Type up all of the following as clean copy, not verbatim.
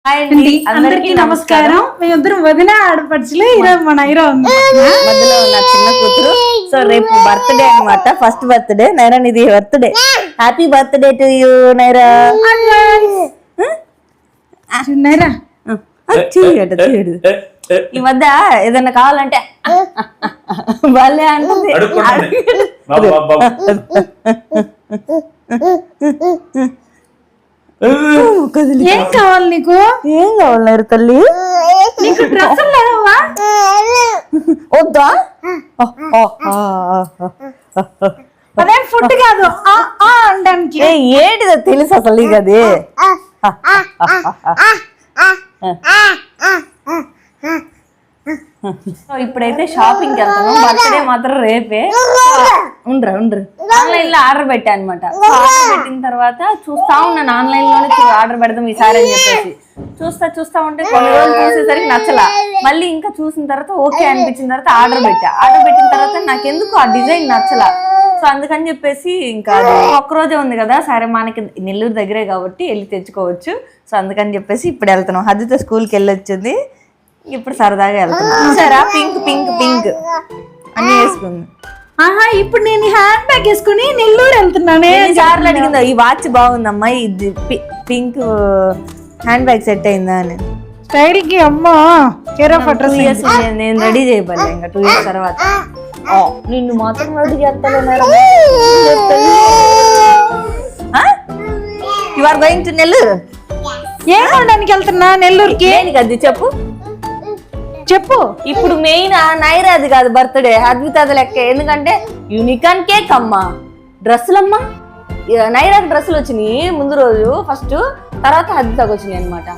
అందరికి నమస్కారం. మేమిద్దరం వదిన ఆడపడుచులు. ఈరోజు మన హీరో మధ్యలో ఉన్న చిన్న కూతురు. సో రేపు బర్త్డే అన్నమాట, ఫస్ట్ బర్త్డే. నైరా నీది birthday. Happy birthday to you Naira. Naira చేయడు. ఈ మధ్య ఏదన్నా కావాలంటే వాళ్ళే అంటుంది. ఏం కావాలి నీకు? ఏం కావాలి తల్లి? నీకు డ్రెస్సులు లేవా? వద్దా? అదే ఫుడ్ కాదు అనడానికి. ఏంటిదో తెలుసు అసలు నీకు అది? ఇప్పుడైతే షాపింగ్కి వెళ్తాను. బర్త్డే మాత్రం రేపే. ఉండరు ఆన్లైన్ లో ఆర్డర్ పెట్టా అనమాట. ఆర్డర్ పెట్టిన తర్వాత చూస్తా ఉన్నాను, ఆన్లైన్ లోనే ఆర్డర్ పెడదాం ఈసారి అని చెప్పేసి చూస్తా ఉంటే కొన్ని రోజులు చూసేసరికి నచ్చలా. మళ్ళీ ఇంకా చూసిన తర్వాత ఓకే అనిపించిన తర్వాత ఆర్డర్ పెట్టిన తర్వాత నాకెందుకు ఆ డిజైన్ నచ్చలా. సో అందుకని చెప్పేసి ఇంకా ఒక్కరోజే ఉంది కదా, సరే మనకి నెల్లూరు దగ్గరే కాబట్టి వెళ్ళి తెచ్చుకోవచ్చు. సో అందుకని చెప్పేసి ఇప్పుడు వెళ్తున్నాం. హద్దుతో స్కూల్కి వెళ్ళొచ్చింది, ఇప్పుడు సరదాగా వెళ్తున్నాం. చూసారా, పింక్ పింక్ పింక్ అన్ని వేసుకుంది. ఇప్పుడు నేను హ్యాండ్ బ్యాగ్ వేసుకుని నెల్లూరు వెళ్తున్నాను. సార్లు అడిగిందా ఈ వాచ్ బాగుందమ్మా, ఇది పింక్ హ్యాండ్ బ్యాగ్ సెట్ అయిందా అని. స్టైల్ కి అమ్మా నేను రెడీ చేయబడలే ఇంకా 2 years తర్వాత. నిన్ను మాత్రం రెడీ చేస్తాను. You are going to Nellore. ఏం కొనడానికి వెళ్తున్నా నెల్లూరుకి? అది చెప్పు. ఇప్పుడు మెయిన్ నైరాది కాదు బర్త్డే, అద్భుతాది లెక్క. ఎందుకంటే యూనికాన్ కేక్ అమ్మా, డ్రెస్సులమ్మా. నైరాకి డ్రెస్సులు వచ్చినాయి ముందు రోజు ఫస్ట్, తర్వాత అద్భుతాకి వచ్చినాయి అనమాట.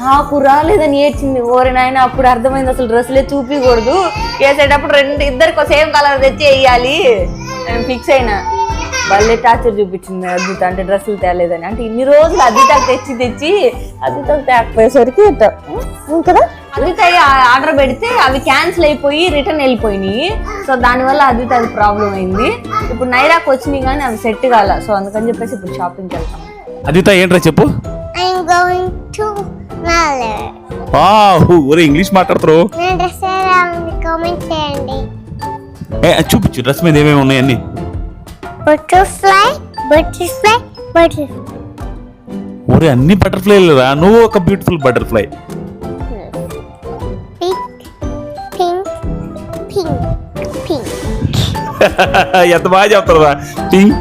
నాకు రాలేదని ఏడ్చింది. ఓరి నాయన, అప్పుడు అర్థమైంది అసలు డ్రెస్సులే చూపించకూడదు, వేసేటప్పుడు ఇద్దరికి సేమ్ కలర్ తెచ్చి వేయాలి. నేను ఫిక్స్ అయినా. వాళ్ళే టార్చర్ చూపించింది అద్భుత, అంటే డ్రెస్సులు తేలేదని. అంటే ఇన్ని రోజులు అద్భుతాకు తెచ్చి అద్భుతాకు తేకపోయేసరికి కదా, అద్భుత ఆర్డర్ పెడితే అవి క్యాన్సిల్ అయిపోయి రిటర్న్ వెళ్ళిపోయినాయి. సో దానివల్ల అద్భుత అది ప్రాబ్లం అయింది. ఇప్పుడు నైరాకు వచ్చినాయి కానీ అవి సెట్ కాల. సో అందుకని చెప్పేసి ఇప్పుడు షాపింగ్కి వెళ్తాం. అద్భుత ఏంట్రా చెప్పు. ఇంగ్లీష్ మాట్లాడుతారు. చూపించు డ్రెస్ మీద ఏమేమి ఉన్నాయన్నీ. ఒరే అన్ని బటర్ఫ్లై రా, నువ్వు ఒక బ్యూటిఫుల్ బటర్ఫ్లై. ఎంత బాగా చెప్తారా, పింక్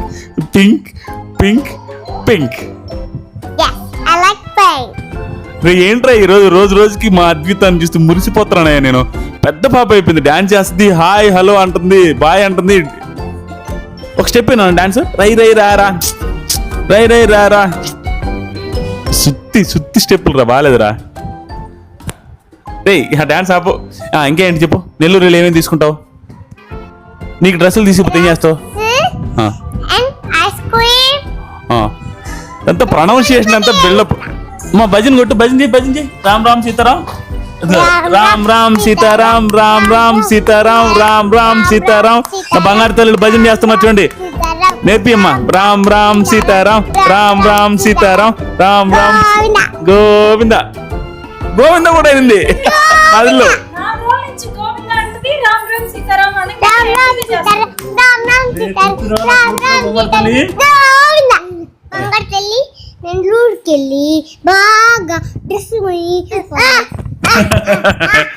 పింక్ పింక్ పింక్. ఏంట్రా ఈ రోజు రోజుకి మా అద్భుతాన్ని చూస్తూ మురిసిపోతున్నానయ్యా నేను. పెద్ద పాప అయిపోయింది, డాన్స్ చేస్తుంది, హాయ్ హలో అంటుంది, బాయ్ అంటుంది. ఒక స్టెప్ అయినా డాన్స్, రై రారా సుత్తి స్టెప్పులు రా, బాగాలేదురా. రే డాన్స్ ఆపు. ఇంకేంటి చెప్పు. నెల్లూరు ఏమేమి తీసుకుంటావు? నీకు డ్రెస్సులు తీసుకుపోతే ఏం చేస్తావు? అంత ప్రొనౌన్సియేషన్ అంతా బిల్డప్. మా భజన్ కొట్టు, భజన్ చేయి. రామ్ రామ్ సీతారాం, రామ్ రామ్ సీతారాం, రామ్ రామ్ సీతారాం, రామ్ రామ్ సీతారాం. నా బంగారు తల్లి భజన చేస్తున్నా చూడండి, నేర్పి అమ్మా. రామ్ రామ్ సీతారాం, రామ్ రామ్ సీతారాం, రామ్ రామ్ గోవింద. గోవింద కూడా అయింది అదిలో.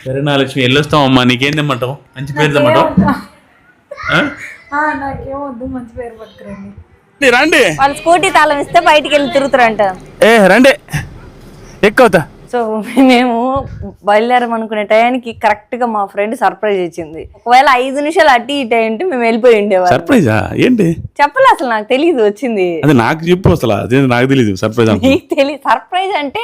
సరే నా లక్ష్మి వెళ్ళొస్తాం అమ్మా. నీకేం తెమ్మంటావు? మంచి పేరు తెమ్మంటావు? రండి. వాళ్ళు స్కూటీ తాళం ఇస్తే బయటికి వెళ్ళి తిరుగుతారంట. రండి ఎక్కువతా. సో మేము బయలుదేరం అనుకునే టయానికి కరెక్ట్ గా మా ఫ్రెండ్ సర్ప్రైజ్ ఇచ్చింది. ఒకవేళ 5 నిమిషాలు అటు ఇటు అయింటే మేము వెళ్ళిపోయి ఉండేవాళ్ళం. సర్ప్రైజా ఏంటి? చెప్పలే అసలు, నాకు తెలియదు వచ్చింది. అది నాకు చెప్పు అసలు. అదే నాకు తెలియదు సర్ప్రైజ్. తెలియదు సర్ప్రైజ్ అంటే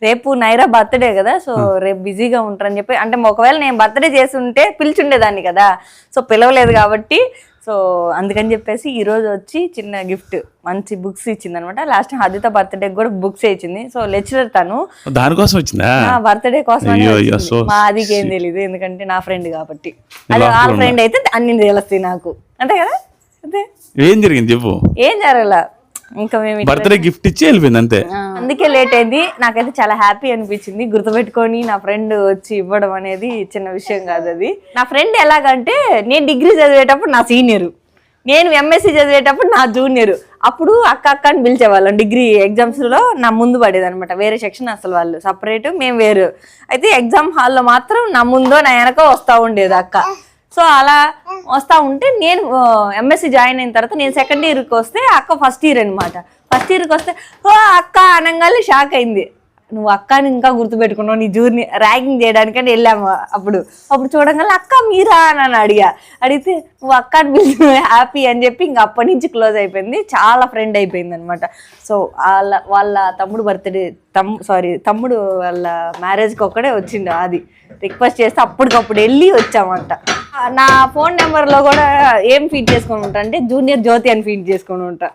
రేపు నైరా బర్త్డే కదా, సో రేపు బిజీగా ఉంటారని చెప్పి. అంటే ఒకవేళ నేను బర్త్డే చేసి ఉంటే పిలిచుండేదాన్ని కదా, సో పిలవలేదు కాబట్టి. సో అందుకని చెప్పేసి ఈ రోజు వచ్చి చిన్న గిఫ్ట్, మంచి బుక్స్ ఇచ్చింది అనమాట. లాస్ట్ అదిత బర్త్డే కూడా బుక్స్ ఇచ్చింది. సో లెక్చరర్ తను, దానికోసం వచ్చిందా? బర్త్డే కోసం. మా అదికి ఏం తెలీదు, ఎందుకంటే నా ఫ్రెండ్ కాబట్టి. అది వాళ్ళ ఫ్రెండ్ అయితే అన్ని తెలుస్తాయి నాకు, అంతే కదా. అదే ఏం జరిగింది చెప్పు. ఏం జరగల, ఇంకా మేము ఇట్లా- బర్త్డే గిఫ్ట్ ఇచ్చి వెళ్ళిపోయింది అంతే. అందుకే లేట్ అయింది. నాకైతే చాలా హ్యాపీ అనిపించింది. గుర్తుపెట్టుకొని నా ఫ్రెండ్ వచ్చి ఇవ్వడం అనేది చిన్న విషయం కాదు. అది నా ఫ్రెండ్ ఎలాగంటే, నేను డిగ్రీ చదివేటప్పుడు నా సీనియర్, నేను ఎంఎస్సి చదివేటప్పుడు నా జూనియర్. అప్పుడు అక్క అక్క అని పిలిచేవాళ్ళం. డిగ్రీ ఎగ్జామ్స్ లో నా ముందు పడేది అనమాట. వేరే సెక్షన్, అసలు వాళ్ళు సపరేట్, మేము వేరు. అయితే ఎగ్జామ్ హాల్లో మాత్రం నా ముందో నా వెనక వస్తూ ఉండేది అక్క. సో అలా వస్తూ ఉంటే నేను ఎంఎస్సి జాయిన్ అయిన తర్వాత నేను సెకండ్ ఇయర్కి వస్తే అక్క ఫస్ట్ ఇయర్ అనమాట. ఫస్ట్ ఇయర్కి వస్తే ఓ అక్క అనగానే షాక్ అయింది. నువ్వు అక్కని ఇంకా గుర్తుపెట్టుకున్నావు, నీ జూనియర్ ర్యాగింగ్ చేయడానికని వెళ్ళాము. అప్పుడు చూడగానే అక్క మీరా అని అడిగితే నువ్వు అక్క అని పిలిచి హ్యాపీ అని చెప్పి ఇంకా అప్పటి నుంచి క్లోజ్ అయిపోయింది. చాలా ఫ్రెండ్ అయిపోయింది అనమాట. సో వాళ్ళ తమ్ముడు బర్త్డే తమ్ముడు వాళ్ళ మ్యారేజ్కి ఒక్కడే వచ్చిండు. అది రిక్వెస్ట్ చేస్తే అప్పటికప్పుడు వెళ్ళి వచ్చామంట. నా ఫోన్ నెంబర్లో కూడా ఏం ఫీడ్ చేసుకొని ఉంటా అంటే జూనియర్ జ్యోతి అని ఫీడ్ చేసుకొని ఉంటా.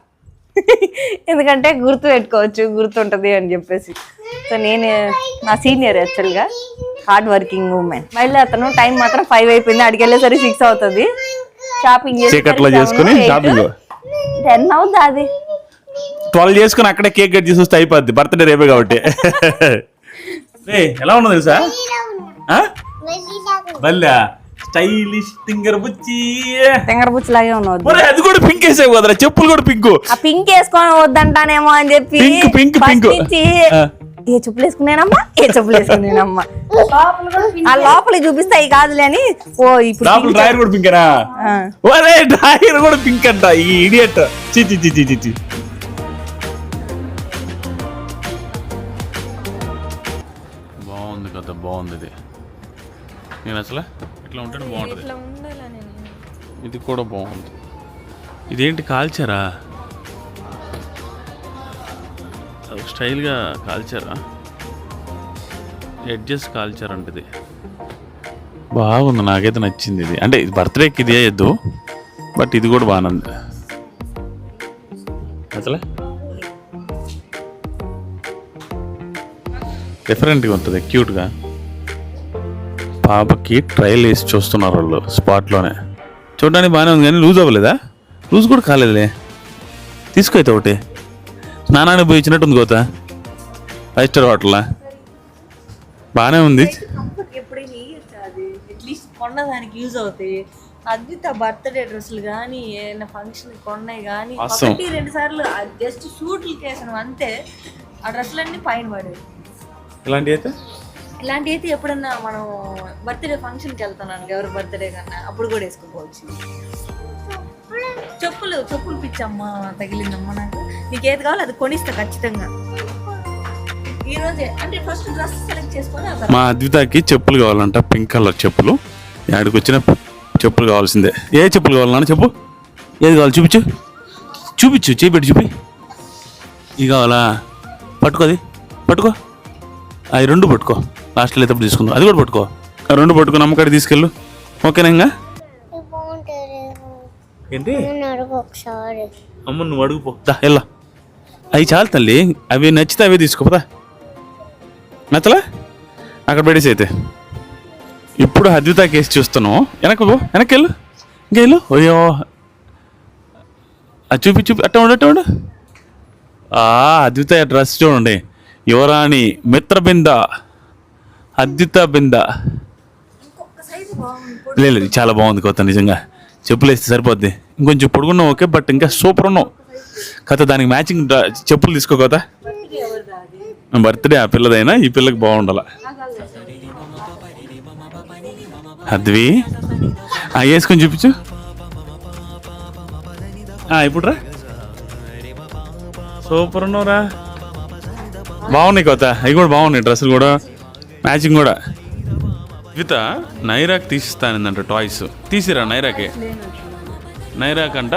ఎందుకంటే గుర్తు పెట్టుకోవచ్చు, గుర్తుంటది అని చెప్పేసి. సో నేను నా సీనియర్ యాక్చువల్గా, హార్డ్ వర్కింగ్ ఉమెన్. మళ్ళీ అతను టైం మాత్రం 5 అయిపోయింది, అడిగి వెళ్ళేసరికి 6 అవుతుంది. షాపింగ్ చేసుకుని 10 అవుతుంది. అది 12 చేసుకుని అక్కడే కేక్ కట్ చేసి వస్తే అయిపోద్ది. బర్త్డే రేపే కాబట్టి. ఎలా ఉన్నది తెలుసా? బల్లా స్టైలిష్ తింగర్ బుచ్చి లాగే ఉన్నావు. అది కూడా పింక్ వేసావు కదరా, చెప్పులు కూడా పింక్. ఆ పింక్ వేసుకొని వద్దంటానేమో అని చెప్పి పింక్ ఏ చెప్పులు వేసుకునేనమ్మా, ఆ లోపలికి చూపిస్తే అవి కాదులే అని. ఓ ఇప్పుడు డ్రాయర్ కూడా పింకేనా? ఒరే డ్రాయర్ కూడా పింక్ అంట, ఈ ఇడియట్. చి బాగుంది కదా, బాగుంది ఇది. నేను అసలు ఇట్లా ఉంటే బాగుంటుంది. ఇది కూడా బాగుంది. ఇదేంటి కాల్చారా? స్టైల్గా కాల్చారా? ఎడ్జెస్ కాల్చారంట. ఇది బాగుంది, నాకైతే నచ్చింది ఇది. అంటే ఇది బర్త్డేకి ఇది వేయద్దు, బట్ ఇది కూడా బాగానే ఉంది అసలు. డిఫరెంట్గా ఉంటుంది, క్యూట్గా. పాపకి ట్రయల్ వేసి చూస్తున్నారు వాళ్ళు స్పాట్లోనే. చూడడానికి బాగానే ఉంది కానీ లూజ్ అవ్వలేదా? లూజ్ కూడా కాలేదులే. తీసుకో అయితే ఒకటి. స్నానానికి పోయి ఇచ్చినట్టు ఉంది కోత. 5 స్టార్ హోటల్లా బాగానే ఉంది. కొన్నదానికి యూజ్ అవుతాయి. అద్విత బర్త్డే డ్రెస్సులు కానీ ఏదైనా ఫంక్షన్ కొన్నాయి కానీ 1-2 సార్లు జస్ట్ షూట్లు వేసాను అంతే. ఆ డ్రెస్సులన్నీ పైన పడేవి. ఇలాంటి అయితే ఎప్పుడన్నా మనం బర్త్డే ఫంక్షన్కి వెళ్తున్నాను ఎవరి బర్త్డే కన్నా అప్పుడు కూడా వేసుకోవచ్చు. చెప్పులు పిచ్చమ్మా తగిలిందమ్మా నాకు. నీకు ఏది కావాలో అది కొనిస్తా ఖచ్చితంగా ఈ రోజే. అంటే ఫస్ట్ డ్రెస్ సెలెక్ట్ చేసుకొని మా అద్వితకి చెప్పులు కావాలంట, పింక్ కలర్ చెప్పులు. ఆడికి వచ్చిన చెప్పులు కావాల్సిందే. ఏ చెప్పులు కావాలన్నా చెప్పు, ఏది కావాలి చూపించు చేపెట్టి చూపి. ఇది కావాలా? పట్టుకో అవి 2 పట్టుకో. లాస్ట్లో అయితే తీసుకుందాం. అది కూడా పట్టుకో. 2 పట్టుకో, నమ్మకాడి తీసుకెళ్ళు. ఓకేనా? ఇంకా ఏంటి అమ్మ నువ్వు అడుగుపో. ఎలా అవి చాలు తల్లి, అవి నచ్చితే అవే తీసుకోపోతా. నచ్చలా అక్కడ పెట్టేసి. అయితే ఇప్పుడు అద్విత కేసు చూస్తున్నావు. వెనక్కి వెళ్ళు, ఇంకా వెళ్ళు. అయ్యో అది చూపి అట్ట ఉండు. అద్విత డ్రెస్ చూడండి. యువరాణి మిత్రబింద అద్విత బింద. లేదు చాలా బాగుంది కొత్త. నిజంగా చెప్పులు వేస్తే సరిపోద్ది. ఇంకొంచెం పొడుగున్నావు ఓకే, బట్ ఇంకా సూపర్ ఉన్నావు కథ. దానికి మ్యాచింగ్ చెప్పులు తీసుకో కదా. బర్త్డే ఆ పిల్లదైనా ఈ పిల్లకి బాగుండాల. అద్వి వేసుకొని చూపించు. ఇప్పుడు రా, సూపర్ ఉన్నావురా. బాగున్నాయి కొత్త, అవి కూడా బాగున్నాయి. డ్రెస్సులు కూడా మ్యాచింగ్ కూడా. విత నైరాక్ తీసిస్తానంట టాయ్స్. తీసిరా నైరాకే. నైరాక్ అంట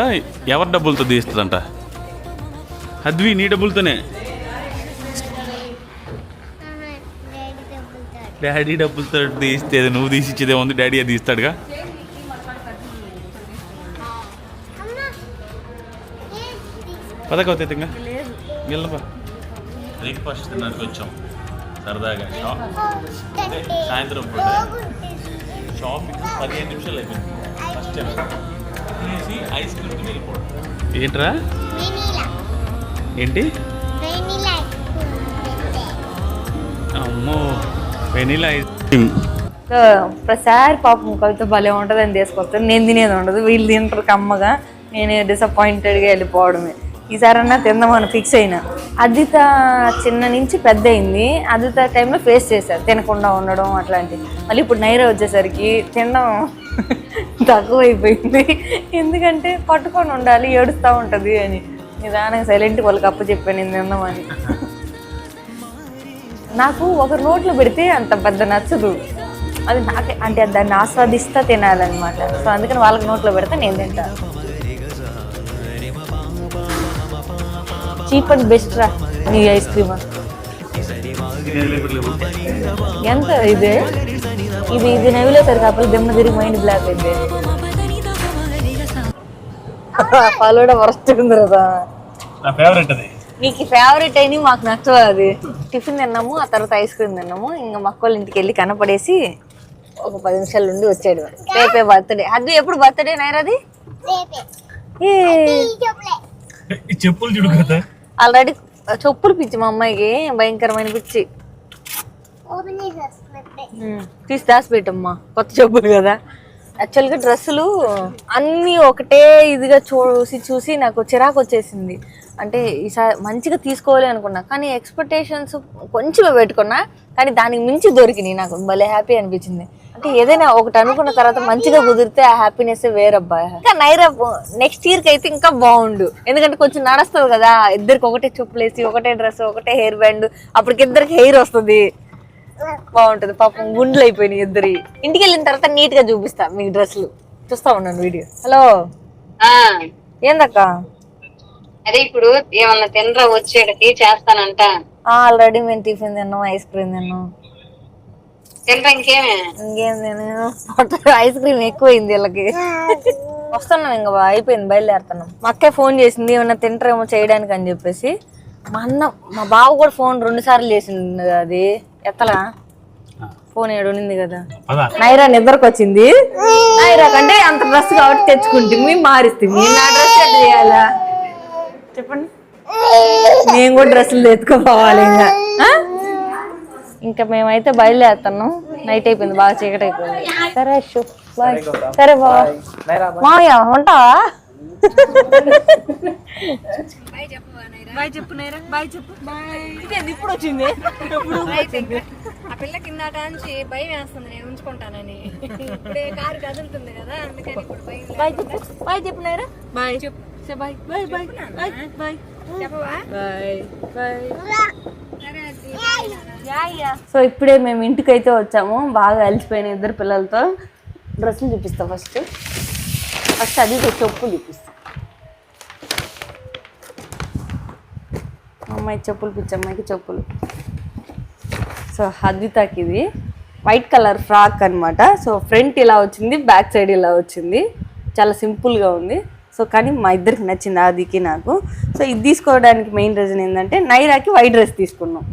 ఎవరి డబ్బులతో తీస్తుందంట. అద్వి నీ డబ్బులతోనే. డాడీ డబ్బులతో తీస్తే నువ్వు తీసి ఇచ్చేదే ఉంది. డాడీ అది తీస్తాడుగా. పదకవుతాయి ఇంకా వెళ్ళపా. బ్రేక్ఫాస్ట్ తినడానికి వచ్చాం సరదాగా. సాయంత్రం పూట షాపింగ్ 15 నిమిషాలు అయిపోయింది. ఫస్ట్ టైం తినేసి ఐస్ క్రీమ్ వెళ్ళిపోవడం. ఏంట్రా ఏంటి? అమ్మో వెనీలా ఐస్ క్రీమ్. సో ప్రతిసారి పాపం కవిత భలే ఉంటుంది అని తీసుకొస్తాను. నేను తినేది ఉండదు, వీళ్ళు తింటారు కమ్మగా. నేను డిసప్పాయింటెడ్గా వెళ్ళిపోవడమే. ఈసారన్నా తిందామని ఫిక్స్ అయినా. అద్విత చిన్న నుంచి పెద్ద అయింది. అద్విత టైంలో ఫేస్ చేశారు తినకుండా ఉండడం అట్లాంటివి. మళ్ళీ ఇప్పుడు నైరా వచ్చేసరికి తినడం తక్కువైపోయింది. ఎందుకంటే పట్టుకొని ఉండాలి, ఏడుస్తూ ఉంటుంది అని నిదానంగా సైలెంట్గా వాళ్ళకి అప్పు చెప్పాను నేను తిందామని. నాకు ఒకరి నోట్లో పెడితే అంత పెద్ద నచ్చదు. అది నాకే అంటే దాన్ని ఆస్వాదిస్తా తినాలన్నమాట. సో అందుకని వాళ్ళకి నోట్లో పెడితే నేను తింటాను. చీప్ అండ్ బెస్ట్ రా నీ ఐస్ క్రీమ్. ఎంత ఇదే ఇది నవ్వులే సరి కాపలు దెమ్మ తిరిగి మైండ్ బ్లాక్ అయితే ఫలోడా వరస్ట్ ఉంది కదా. నీకు ఫేవరెట్ అయినా మాకు నచ్చదు. అది టిఫిన్ తిన్నాము, ఆ తర్వాత ఐస్ క్రీమ్ తిన్నాము. ఇంకా మా వాళ్ళ ఇంటికి వెళ్ళి కనపడేసి ఒక 10 నిమిషాలు ఉండి వచ్చాడు. రేపే బర్త్డే. అది ఎప్పుడు బర్త్డే నైరాది? చెప్పులు చూడు కదా. ఆల్రెడీ చెప్పులు పిచ్చి మా అమ్మాయికి, భయంకరమైన పిచ్చి. తీసి దాచిపెట్టమ్మా, కొత్త చెప్పులు కదా. యాక్చువల్గా డ్రెస్సులు అన్నీ ఒకటే ఇదిగా చూసి నాకు చిరాకు వచ్చేసింది. అంటే ఈసారి మంచిగా తీసుకోవాలి అనుకున్నా, కానీ ఎక్స్పెక్టేషన్స్ కొంచెమే పెట్టుకున్నా, కానీ దానికి మించి దొరికినాయి. నాకు భలే హ్యాపీ అనిపించింది. అంటే ఏదైనా ఒకటి అనుకున్న తర్వాత మంచిగా కుదిరితే ఆ హ్యాపీనెస్ వేరబ్బా. ఇంకా నైరా నెక్స్ట్ ఇయర్కి అయితే ఇంకా బాగుండు. ఎందుకంటే కొంచెం నడుస్తుంది కదా, ఇద్దరికి ఒకటే చెప్పులేసి ఒకటే డ్రెస్ ఒకటే హెయిర్ బ్యాండ్, అప్పటికి ఇద్దరికి హెయిర్ వస్తుంది, బాగుంటది. పాపం గుండ్లు అయిపోయినాయి ఇద్దరి. ఇంటికి వెళ్ళిన తర్వాత నీట్ గా చూపిస్తా మీకు డ్రెస్సులు. చూస్తా ఉన్నాను వీడియో. హలో ఏందక్క? అదే ఇప్పుడు ఏమన్నా తినరా వచ్చేటికి చేస్తానంట. ఆల్రెడీ మేము టిఫిన్ తిన్నాం, ఐస్ క్రీమ్ తిన్నాం. తినరా ఇంకేమే? ఇంకేం తిన్నాను, ఐస్ క్రీమ్ ఎక్కువైంది వీళ్ళకి. వస్తున్నాం ఇంకా అయిపోయింది, బయలుదేరుతున్నాం. మా అక్కే ఫోన్ చేసింది ఏమన్నా తింటారేమో చేయడానికి అని చెప్పేసి. మా బావ కూడా ఫోన్ 2 సార్లు చేసింది, అది ఎత్తలా. ఫోన్ ఏడుంది కదా. నైరా నిద్రకు వచ్చింది. నైరా కంటే అంత డ్రెస్ కాబట్టి తెచ్చుకుంటుంది, మారిస్తుంది. నా డ్రెస్ ఎట్లా చేయాలా చెప్పండి? మేము కూడా డ్రెస్సులు తెచ్చుకోపోవాలి. ఇంకా మేమైతే బయలుదేరుతున్నాం. నైట్ అయిపోయింది, బాగా చీకటి అయిపోయింది. సరే షూ బాయ్. సరే బావా మామయ్య ఉంటావా? బాయ్ చెప్పు నైరా, బాయ్ చెప్పు. ఇప్పుడు వచ్చింది. ఆ పిల్ల కిందట నుంచి భయం వేస్తుంది, నేను ఉంచుకుంటానని. ఇప్పుడే కారు కదులుతుంది కదా, అందుకని ఇప్పుడు భయం. బాయ్ చెప్పు, బాయ్ చెప్పు నైరా. బాయ్ చెప్పు. Bye bye bye bye bye చెప్పవా? Bye bye. సో ఇప్పుడే మేము ఇంటికైతే వచ్చాము. బాగా అలసిపోయిన ఇద్దరు పిల్లలతో. డ్రెస్సులు చూపిస్తా ఫస్ట్ అది చెప్పులు చూపిస్తా. అమ్మాయి చెప్పులు, పిచ్చి అమ్మాయికి చెప్పులు. సో అద్వితకి ఇది వైట్ కలర్ ఫ్రాక్ అనమాట. సో ఫ్రంట్ ఇలా వచ్చింది, బ్యాక్ సైడ్ ఇలా వచ్చింది. చాలా సింపుల్గా ఉంది. సో కానీ మా ఇద్దరికి నచ్చింది, ఆదికి నాకు. సో ఇది తీసుకోవడానికి మెయిన్ రీజన్ ఏంటంటే నైరాకి వైట్ డ్రెస్ తీసుకున్నాం.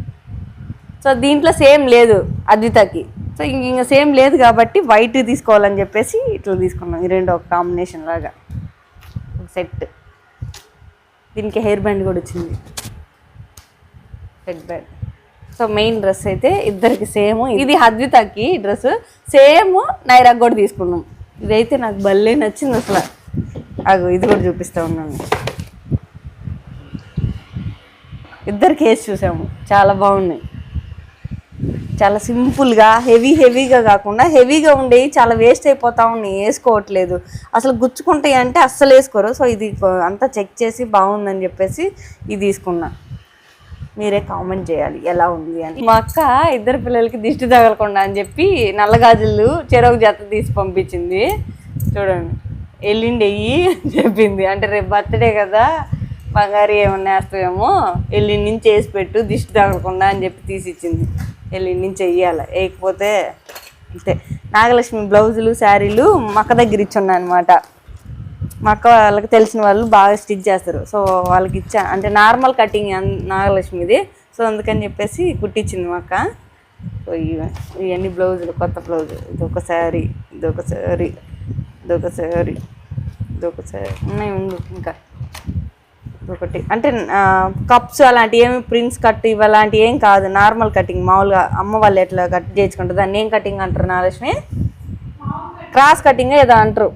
సో దీంట్లో సేమ్ లేదు అద్వితకి. సో ఇంక సేమ్ లేదు కాబట్టి వైట్ తీసుకోవాలని చెప్పేసి ఇట్లా తీసుకున్నాం. ఈ రెండు ఒక కాంబినేషన్ లాగా సెట్. దీనికి హెయిర్ బ్యాండ్ కూడా వచ్చింది, head band. So main dress అయితే ఇద్దరికి సేమ్. ఇది అద్వితకి డ్రెస్, సేమ్ నైరాకి కూడా తీసుకున్నాం. ఇదైతే నాకు భలే నచ్చింది అసలు. అగో ఇది కూడా చూపిస్తూ ఉన్నాను. ఇద్దరికి వేసి చూసాము, చాలా బాగున్నాయి. చాలా సింపుల్గా, హెవీగా కాకుండా, హెవీగా ఉండేవి చాలా వేస్ట్ అయిపోతా ఉన్నాయి, వేసుకోవట్లేదు. అసలు గుచ్చుకుంటాయి అంటే అస్సలు వేసుకోరు. సో ఇది అంతా చెక్ చేసి బాగుందని చెప్పేసి ఇది తీసుకున్నా. మీరే కామెంట్ చేయాలి ఎలా ఉంది అని. మా అక్క ఇద్దరు పిల్లలకి దిష్టి తగలకుండా అని చెప్పి నల్లగాజులు చెరొక జత తీసి పంపించింది. చూడండి, ఎల్లుండి వెయ్యి అని చెప్పింది. అంటే రేపు బర్త్డే కదా, బంగారు ఏమన్నా వేస్తామేమో, ఎల్లుండి నుంచి వేసి పెట్టు దిష్టి తగలకుండా అని చెప్పి తీసిచ్చింది. ఎల్లుండి నుంచి వెయ్యాలి, వేయకపోతే అంతే. నాగలక్ష్మి బ్లౌజులు, శారీలు మా అక్క దగ్గర ఇచ్చున్నా అనమాట. మా అక్క వాళ్ళకి తెలిసిన వాళ్ళు బాగా స్టిచ్ చేస్తారు. సో వాళ్ళకి ఇచ్చా, అంటే నార్మల్ కటింగ్ నాగలక్ష్మిది. సో అందుకని చెప్పేసి కుట్టించింది మా అక్క. సో ఇవన్నీ బ్లౌజులు, కొత్త బ్లౌజు. ఇదొక శారీ, ఇదొక శారీ, ఇదొక శారీ, ఇదొక శారీ ఉన్నాయి. ఉండు ఇంకా ఒకటి అంటే కప్స్ అలాంటి ఏమి ప్రిన్స్ కట్ ఇవి అలాంటివి ఏం కాదు, నార్మల్ కటింగ్ మామూలుగా అమ్మ వాళ్ళు ఎట్లా కట్ చేయించుకుంటారు దాన్ని ఏం కటింగ్ అంటారు నాగలక్ష్మి? క్రాస్ కటింగ్ ఏదో అంటారు.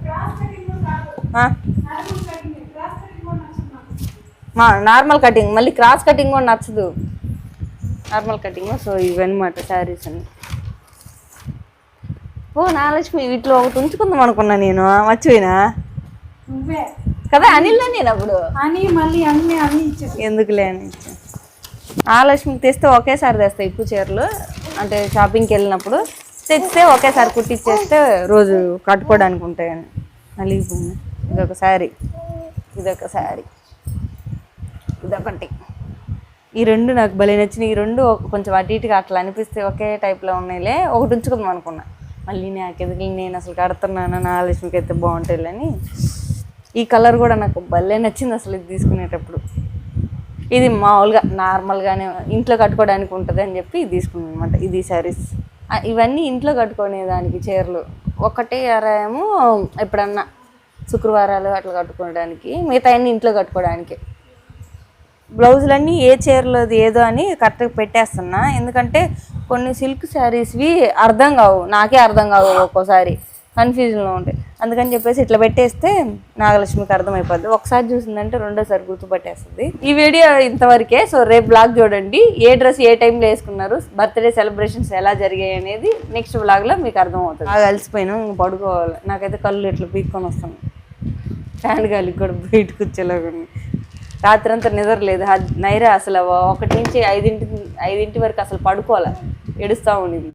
నార్మల్ కటింగ్, మళ్ళీ క్రాస్ కటింగ్ కూడా నచ్చదు, నార్మల్ కటింగ్. సో ఇవన్నమాట శారీస్ అన్ని. ఓ నాగలక్ష్మి వీటిలో ఒకటి ఉంచుకుందాం అనుకున్నా నేను, మర్చిపోయినా నువ్వే కదా అనిల్ నేను అప్పుడు అని మళ్ళీ అన్ని ఇచ్చేసి ఎందుకులే అని నాగలక్ష్మికి తెస్తే ఒకేసారి తెస్తాయి ఎక్కువ చీరలు. అంటే షాపింగ్కి వెళ్ళినప్పుడు తెచ్చితే ఒకేసారి కుట్టిచ్చేస్తే రోజు కట్టుకోవడానికి ఉంటాయని. నలిగిపోయింది. ఇదొక శారీ, ఇదొక శారీ, ఇదొకటి. ఈ రెండు నాకు భలే నచ్చినాయి. ఈ రెండు కొంచెం అటు ఇటుగా అట్లా అనిపిస్తే ఒకే టైప్లో ఉన్నాయిలే, ఒకటి ఉంచుకుందాం అనుకున్నా. మళ్ళీ నాకెందుకు నేను అసలు కడుతున్నాను, నాగలక్ష్మికి అయితే బాగుంటాయిలని. ఈ కలర్ కూడా నాకు భలే నచ్చింది అసలు ఇది తీసుకునేటప్పుడు. ఇది మామూలుగా నార్మల్గానే ఇంట్లో కట్టుకోవడానికి ఉంటుంది అని చెప్పి ఇది తీసుకున్నాను అనమాట. ఇది శారీస్ ఇవన్నీ ఇంట్లో కట్టుకునేదానికి చీరలు. ఒకటి అరేమో ఎప్పుడన్నా శుక్రవారాలు అట్లా కట్టుకోవడానికి, మిగతా అన్నీ ఇంట్లో కట్టుకోవడానికి. బ్లౌజులన్నీ ఏ చీరలోది ఏదో అని కరెక్ట్గా పెట్టేస్తున్నా, ఎందుకంటే కొన్ని సిల్క్ శారీస్వి అర్థం కావు, నాకే అర్థం కావు, ఒక్కోసారి కన్ఫ్యూజన్లో ఉంటాయి. అందుకని చెప్పేసి ఇట్లా పెట్టేస్తే నాగలక్ష్మికి అర్థమైపోద్ది. ఒకసారి చూసిందంటే రెండోసారి గుర్తుపట్టేస్తుంది. ఈ వీడియో ఇంతవరకే. సో రేపు బ్లాగ్ చూడండి, ఏ డ్రెస్ ఏ టైంలో వేసుకున్నారు, బర్త్డే సెలబ్రేషన్స్ ఎలా జరిగాయి అనేది నెక్స్ట్ బ్లాగ్లో మీకు అర్థమవుతుంది. బాగా అలసిపోయినా పడుకోవాలి, నాకైతే కళ్ళు ఇట్లా పీక్కొని వస్తాను, ఫ్యాన్ గాలికి కూడా బయట కూర్చోలేక. రాత్రి అంతా నిద్ర లేదు. నైరా అసలు 1 నుంచి 5 వరకు అసలు పడుకోవాలి, ఏడుస్తూ ఉండింది.